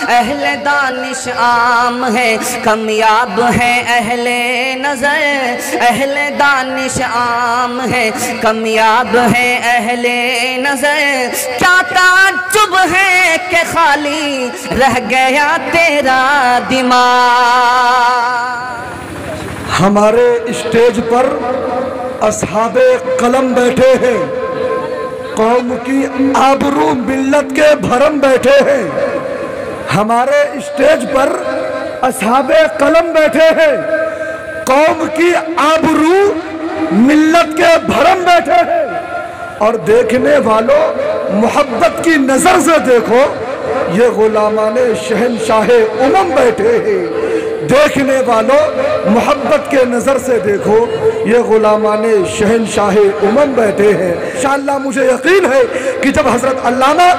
اہل دانش عام ہے کامیاب ہے اہل نظر، اہل دانش عام ہے کامیاب ہے اہل نظر، کیا تعجب ہے کہ خالی رہ گیا تیرا دماغ۔ ہمارے اسٹیج پر اصحاب قلم بیٹھے ہیں، قوم کی آبرو ملت کے بھرم بیٹھے ہیں۔ ہمارے اسٹیج پر اصحاب قلم بیٹھے ہیں، قوم کی آبرو ملت کے بھرم بیٹھے ہیں۔ اور دیکھنے والوں محبت کی نظر سے دیکھو، یہ غلامان شہنشاہ امم بیٹھے ہیں۔ دیکھنے والوں محبت کے نظر سے دیکھو، یہ غلامان شہنشاہ امم بیٹھے ہیں۔ انشاءاللہ مجھے یقین ہے کہ جب حضرت علامہ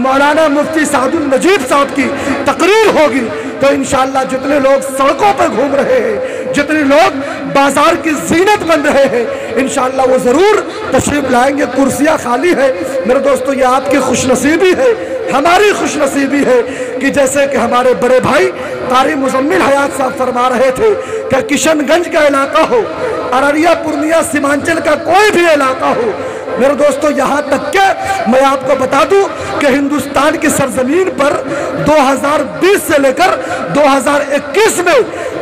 مولانا مفتی سعد النجیب صاحب کی تقریر ہوگی تو انشاءاللہ جتنے لوگ سڑکوں پر گھوم رہے ہیں، جتنے لوگ بازار کی زینت بن رہے ہیں، انشاءاللہ وہ ضرور تشریف لائیں گے۔ کرسیاں خالی ہے میرے دوستو، یہ آپ کی خوش نصیبی ہے، ہماری خوش نصیبی ہے کہ جیسے کہ ہمارے بڑے بھائی قاری مزمل حیات صاحب فرما رہے تھے کہ کشن گنج کا علاقہ ہو، ارریہ پورنیہ سیمانچل کا کوئی بھی علاقہ ہو، میرے دوستو یہاں تک کہ میں آپ کو بتا دوں کہ ہندوستان کی سرزمین پر 2020 سے لے کر 2021 میں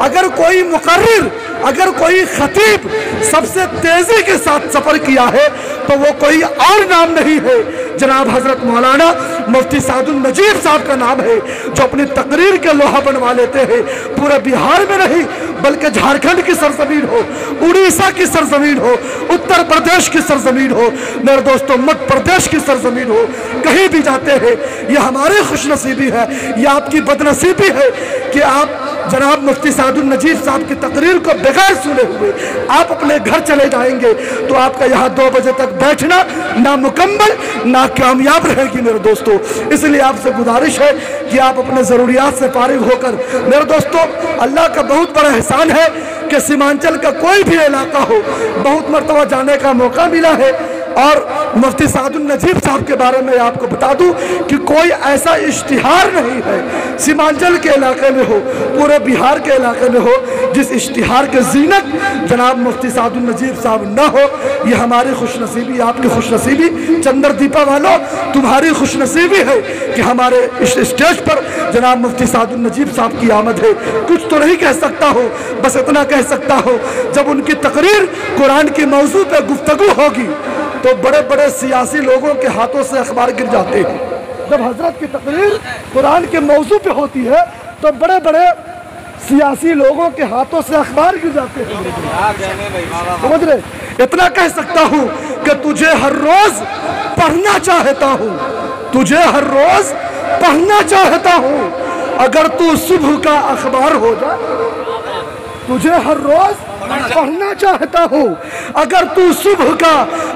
اگر کوئی مقرر، اگر کوئی خطیب سب سے تیزی کے ساتھ سفر کیا ہے تو وہ کوئی اور نام نہیں ہے، جناب حضرت مولانا مفتی سعد النجیب صاحب کا نام ہے، جو اپنی تقریر کے لوہا بنوا لیتے ہیں۔ پورے بہار میں نہیں بلکہ جھارکھنڈ کی سرزمین ہو، اڑیسہ کی سرزمین ہو، اتر پردیش کی سرزمین ہو، میرے دوستو مدھیہ پردیش کی سرزمین ہو، کہیں بھی جاتے ہیں، یہ ہماری خوش نصیبی ہے، یہ آپ کی بدنصیبی ہے کہ آپ جناب مفتی سعد النجیب صاحب کی تقریر کو بغیر سنے ہوئے آپ اپنے گھر چلے جائیں گے تو آپ کا یہاں 2 بجے تک بیٹھنا نامکمل، ناکامیاب رہے گی میرے دوستو۔ اس لیے آپ سے گزارش ہے کہ آپ اپنے ضروریات سے فارغ ہو کر، میرے دوستو اللہ کا بہت بڑا احسان ہے کہ سیمانچل کا کوئی بھی علاقہ ہو، بہت مرتبہ جانے کا موقع ملا ہے۔ اور مفتی سعد النجیب صاحب کے بارے میں آپ کو بتا دوں کہ کوئی ایسا اشتہار نہیں ہے سیمانچل کے علاقے میں ہو، پورے بہار کے علاقے میں ہو، جس اشتہار کے زینت جناب مفتی سعد النجیب صاحب نہ ہو۔ یہ ہماری خوش نصیبی، آپ کی خوش نصیبی، چندر دیپا والوں تمہاری خوش نصیبی ہے کہ ہمارے اسٹیج پر جناب مفتی سعد النجیب صاحب کی آمد ہے۔ کچھ تو نہیں کہہ سکتا ہو، بس اتنا کہہ سکتا ہو جب ان کی تقریر قرآن کی موضوع پہ گفتگو ہوگی تو بڑے بڑے سیاسی لوگوں کے ہاتھوں سے اخبار گر جاتے ہیں۔ جب حضرت کی تقریر قرآن کے موضوع پہ ہوتی ہے تو بڑے بڑے سیاسی لوگوں کے ہاتھوں سے اخبار گر جاتے ہیں۔ سمجھ رہے؟ اتنا کہہ سکتا ہوں کہ تجھے ہر روز پڑھنا چاہتا ہوں، تجھے ہر روز پڑھنا چاہتا ہوں، اگر تو صبح کا اخبار ہو جائے، تجھے ہر روز پڑھنا چاہتا ہوں، اگر تو صبح کا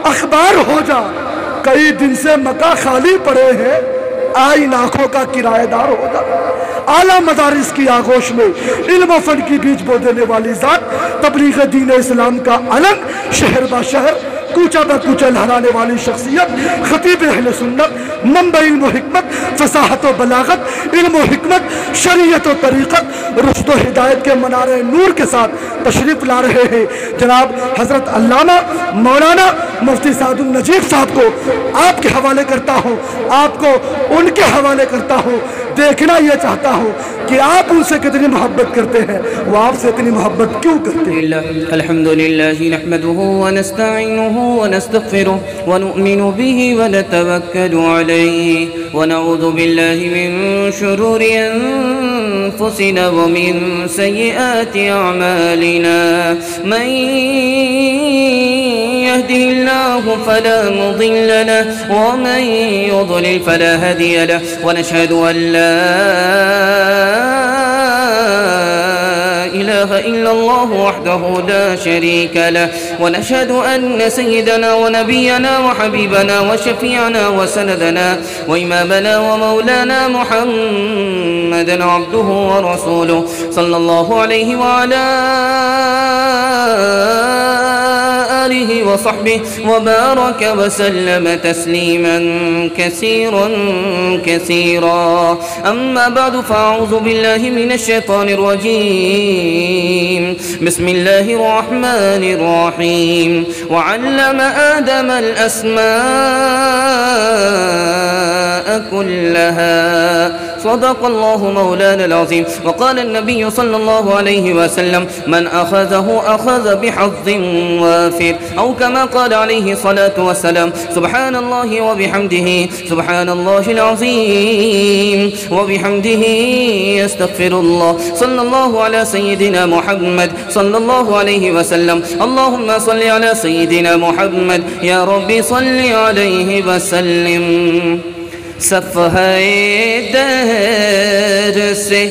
اخبار ہو جا، کئی دن سے مکہ خالی پڑے ہیں، آئین آنکھوں کا کرایہ دار ہو جا۔ اعلیٰ مدارس کی آغوش میں علم و فن کی بیج بو دینے والی ذات، تبلیغ دین اسلام کا علم، شہر با شہر کوچہ بہ کوچہ لہرانے والی شخصیت، خطیب اہل سنت، منبع علم و حکمت، فصاحت و بلاغت، علم و حکمت، شریعت و طریقت، رشد و ہدایت کے منار نور کے ساتھ تشریف لا رہے ہیں جناب حضرت علامہ مولانا مفتی سعد النجیب صاحب کو آپ کے حوالے کرتا ہوں، آپ کو ان کے حوالے کرتا ہوں۔ دیکھنا یہ چاہتا ہوں کہ آپ ان سے کتنی محبت کرتے ہیں، وہ آپ سے اتنی محبت کیوں کرتے ہیں۔ الحمدللہ نحمده ونستعینه ونستغفره ونؤمن به ونتوکل علیہ ونعوذ باللہ من شرور انفسنا ومن سیئات اعمالنا من يهده الله فلا مضل له ومن يضلل فلا هادي له ونشهد أن لا إله إلا الله وحده لا شريك له ونشهد أن سيدنا ونبينا وحبيبنا وشفيعنا وسندنا وإمامنا ومولانا محمدا عبده ورسوله صلى الله عليه وعلى آله وصحبه وبارك وسلم تسليما كثيرا كثيرا. أما بعد فأعوذ بالله من الشيطان الرجيم. بسم الله الرحمن الرحيم. وعلم آدم الأسماء كلها. صدق الله مولانا العظيم. وقال النبي صلى الله عليه وسلم: من أخذه أخذ بحظ وافر، أو كما قال عليه الصلاة والسلام: سبحان الله وبحمده سبحان الله العظيم وبحمده يستغفر الله. صلى الله على سيدنا محمد صلى الله عليه وسلم. اللهم صل على سيدنا محمد يا رب صل عليه وسلم. صفحہ دہر سے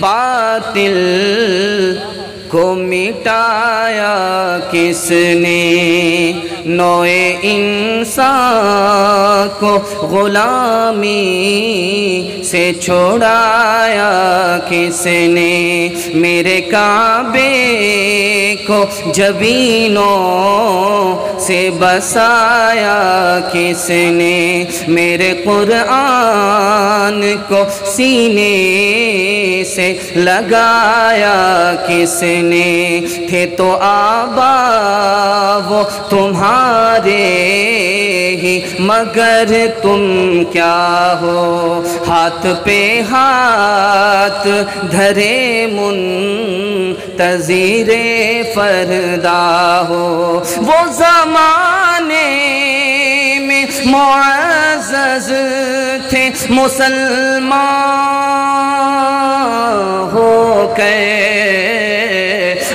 باطل کو مٹایا کس نے، نوع انسان کو غلامی سے چھوڑایا کس نے، میرے کعبے کو جبینوں سے بسایا کس نے، میرے قرآن کو سینے سے لگایا کس نے، تھے تو آبا وہ تمہارے ہی مگر تم کیا ہو، ہاتھ پہ ہاتھ دھرے منتظر فردا ہو. وہ زمانے میں معزز تھے مسلمان ہو گئے،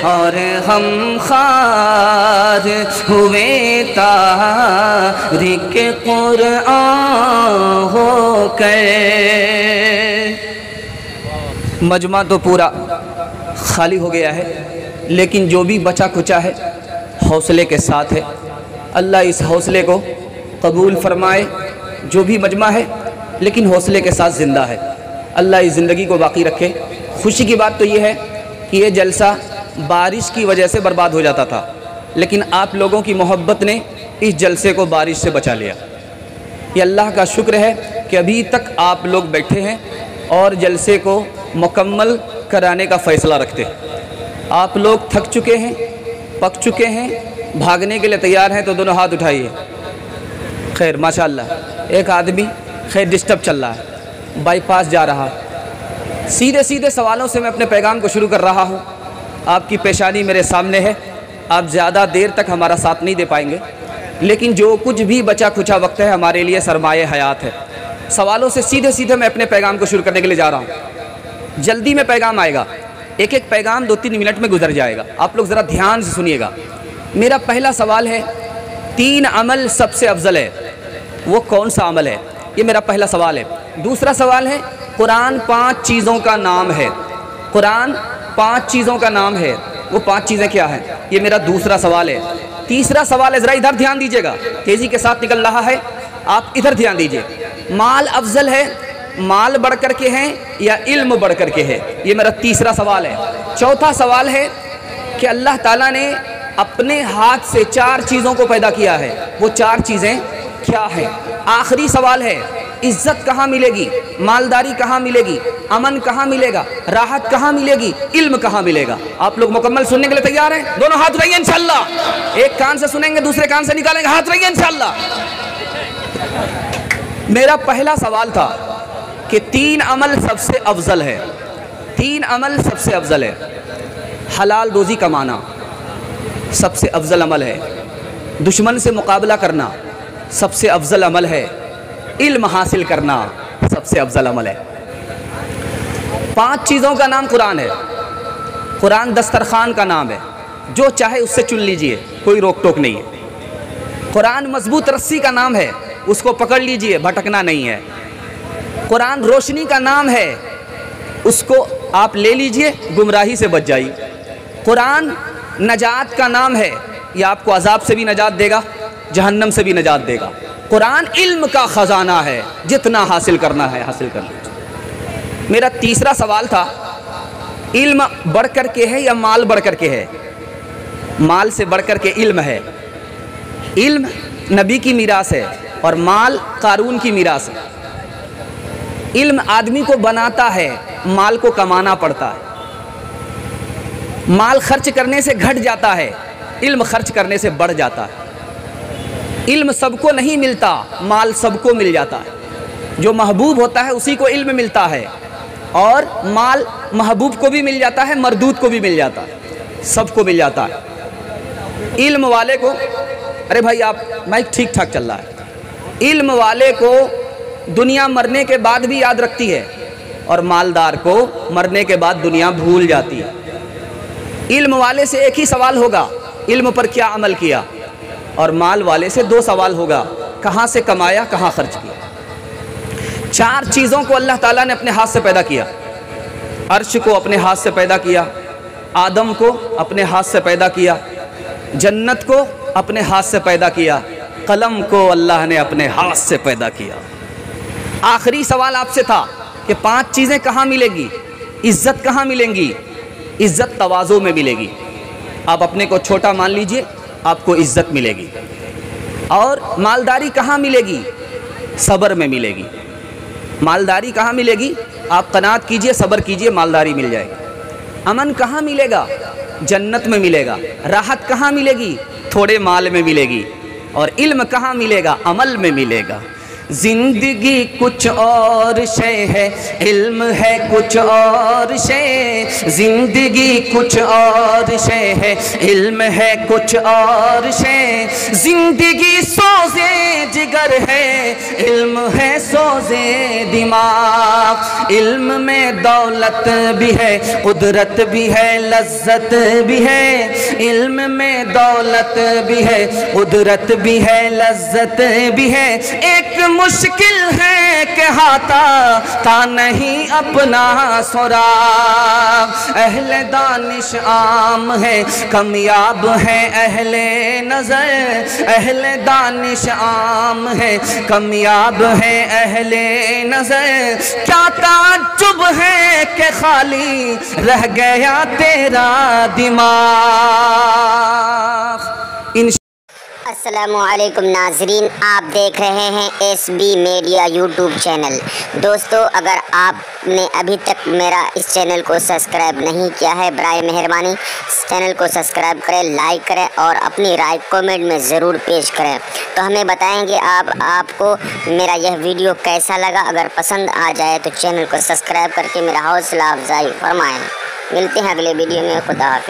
اور ہم خار ہوئے تاریخ قرآن ہو گئے. مجمع تو پورا خالی ہو گیا ہے، لیکن جو بھی بچا کچا ہے حوصلے کے ساتھ ہے. اللہ اس حوصلے کو قبول فرمائے. جو بھی مجمع ہے لیکن حوصلے کے ساتھ زندہ ہے، اللہ اس زندگی کو باقی رکھے. خوشی کی بات تو یہ ہے کہ یہ جلسہ بارش کی وجہ سے برباد ہو جاتا تھا، لیکن آپ لوگوں کی محبت نے اس جلسے کو بارش سے بچا لیا. یہ اللہ کا شکر ہے کہ ابھی تک آپ لوگ بیٹھے ہیں اور جلسے کو مکمل کرانے کا فیصلہ رکھتے ہیں. آپ لوگ تھک چکے ہیں، پک چکے ہیں، بھاگنے کے لیے تیار ہیں تو دونوں ہاتھ اٹھائیے. خیر ماشاءاللہ. ایک آدمی خیر ڈسٹرب چل رہا ہے، بائی پاس جا رہا. سیدھے سیدھے سوالوں سے میں اپنے پیغام کو شروع کر رہا ہوں. آپ کی پیشانی میرے سامنے ہے، آپ زیادہ دیر تک ہمارا ساتھ نہیں دے پائیں گے، لیکن جو کچھ بھی بچا کھچا وقت ہے ہمارے لیے سرمایہ حیات ہے. سوالوں سے سیدھے سیدھے میں اپنے پیغام کو شروع کرنے کے لیے جا رہا ہوں. جلدی میں پیغام آئے گا، ایک ایک پیغام 2-3 منٹ میں گزر جائے گا. آپ لوگ ذرا دھیان سے سنیے گا. میرا پہلا سوال ہے، 3 عمل سب سے افضل ہے، وہ کون سا عمل ہے؟ یہ میرا پہلا سوال ہے. دوسرا سوال ہے، قرآن 5 چیزوں کا نام ہے. قرآن 5 چیزوں کا نام ہے، وہ 5 چیزیں کیا ہیں؟ یہ میرا دوسرا سوال ہے. تیسرا سوال ہے، ذرا ادھر دھیان دیجیے گا، تیزی کے ساتھ نکل رہا ہے، آپ ادھر دھیان دیجیے. مال افضل ہے، مال بڑھ کر کے ہیں یا علم بڑھ کر کے ہے؟ یہ میرا تیسرا سوال ہے. چوتھا سوال ہے کہ اللہ تعالیٰ نے اپنے ہاتھ سے 4 چیزوں کو پیدا کیا ہے، وہ 4 چیزیں کیا ہیں؟ آخری سوال ہے، عزت کہاں ملے گی، مالداری کہاں ملے گی، امن کہاں ملے گا، راحت کہاں ملے گی، علم کہاں ملے گا؟ آپ لوگ مکمل سننے کے لیے تیار ہیں؟ دونوں ہاتھ رہیے انشاءاللہ. ایک کان سے سنیں گے، دوسرے کان سے نکالیں گے. ہاتھ رہیے انشاءاللہ. میرا پہلا سوال تھا کہ 3 عمل سب سے افضل ہے. 3 عمل سب سے افضل ہے. حلال روزی کمانا سب سے افضل عمل ہے. دشمن سے مقابلہ کرنا سب سے افضل عمل ہے. علم حاصل کرنا سب سے افضل عمل ہے. 5 چیزوں کا نام قرآن ہے. قرآن دسترخوان کا نام ہے، جو چاہے اس سے چن لیجئے، کوئی روک ٹوک نہیں ہے. قرآن مضبوط رسی کا نام ہے، اس کو پکڑ لیجئے، بھٹکنا نہیں ہے. قرآن روشنی کا نام ہے، اس کو آپ لے لیجئے، گمراہی سے بچ جائیے. قرآن نجات کا نام ہے، یہ آپ کو عذاب سے بھی نجات دے گا، جہنم سے بھی نجات دے گا. قرآن علم کا خزانہ ہے، جتنا حاصل کرنا ہے حاصل کر لیجیے. میرا تیسرا سوال تھا، علم بڑھ کر کے ہے یا مال بڑھ کر کے ہے؟ مال سے بڑھ کر کے علم ہے. علم نبی کی میراث ہے اور مال قارون کی میراث ہے۔ علم آدمی کو بناتا ہے، مال کو کمانا پڑتا ہے۔ مال خرچ کرنے سے گھٹ جاتا ہے، علم خرچ کرنے سے بڑھ جاتا ہے۔ علم سب کو نہیں ملتا، مال سب کو مل جاتا ہے۔ جو محبوب ہوتا ہے اسی کو علم ملتا ہے، اور مال محبوب کو بھی مل جاتا ہے، مردود کو بھی مل جاتا ہے، سب کو مل جاتا ہے۔ علم والے کو، ارے بھائی آپ مائک ٹھیک ٹھاک چل رہا ہے، علم والے کو دنیا مرنے کے بعد بھی یاد رکھتی ہے، اور مالدار کو مرنے کے بعد دنیا بھول جاتی ہے۔ علم والے سے ایک ہی سوال ہوگا، علم پر کیا عمل کیا، اور مال والے سے دو سوال ہوگا، کہاں سے کمایا، کہاں خرچ کیا۔ چار چیزوں کو اللہ تعالیٰ نے اپنے ہاتھ سے پیدا کیا۔ عرش کو اپنے ہاتھ سے پیدا کیا، آدم کو اپنے ہاتھ سے پیدا کیا، جنت کو اپنے ہاتھ سے پیدا کیا، قلم کو اللہ نے اپنے ہاتھ سے پیدا کیا۔ آخری سوال آپ سے تھا کہ 5 چیزیں کہاں ملے گی، عزت کہاں ملیں گی؟ عزت تواضع میں ملے گی۔ آپ اپنے کو چھوٹا مان لیجئے، آپ کو عزت ملے گی۔ اور مالداری کہاں ملے گی؟ صبر میں ملے گی۔ مالداری کہاں ملے گی؟ آپ قناعت کیجئے، صبر کیجئے، مالداری مل جائے گی۔ امن کہاں ملے گا؟ جنت میں ملے گا۔ راحت کہاں ملے گی؟ تھوڑے مال میں ملے گی۔ اور علم کہاں ملے گا؟ عمل میں ملے گا۔ زندگی کچھ اور شے ہے، علم ہے کچھ اور شے۔ زندگی کچھ اور شے ہے، علم ہے کچھ اور شے۔ زندگی سوزے جگر ہے، علم ہے سوزے دماغ۔ علم میں دولت بھی ہے، قدرت بھی ہے، لذت بھی ہے۔ علم میں دولت بھی ہے، قدرت بھی ہے، لذت بھی ہے۔ ایک مشکل ہے کہ ہاتھا تا نہیں اپنا سراغ۔ اہل دانش عام ہے، کامیاب ہے اہل نظر۔ اہل دانش عام ہے، کامیاب ہے اہل نظر۔ کیا تعجب ہے کہ خالی رہ گیا تیرا دماغ۔ السلام علیکم ناظرین، آپ دیکھ رہے ہیں S B media YouTube channel. دوستو، اگر آپ نے ابھی تک میرا اس چینل کو سبسکرائب نہیں کیا ہے، برائے مہربانی اس چینل کو سبسکرائب کریں، لائک کریں اور اپنی رائے کومنٹ میں ضرور پیش کریں۔ تو ہمیں بتائیں گے آپ کو میرا یہ ویڈیو کیسا لگا۔ اگر پسند آ جائے تو چینل کو سبسکرائب کر کے میرا حوصلہ افزائی فرمائیں۔ ملتے ہیں اگلے ویڈیو میں، خدا حافظ۔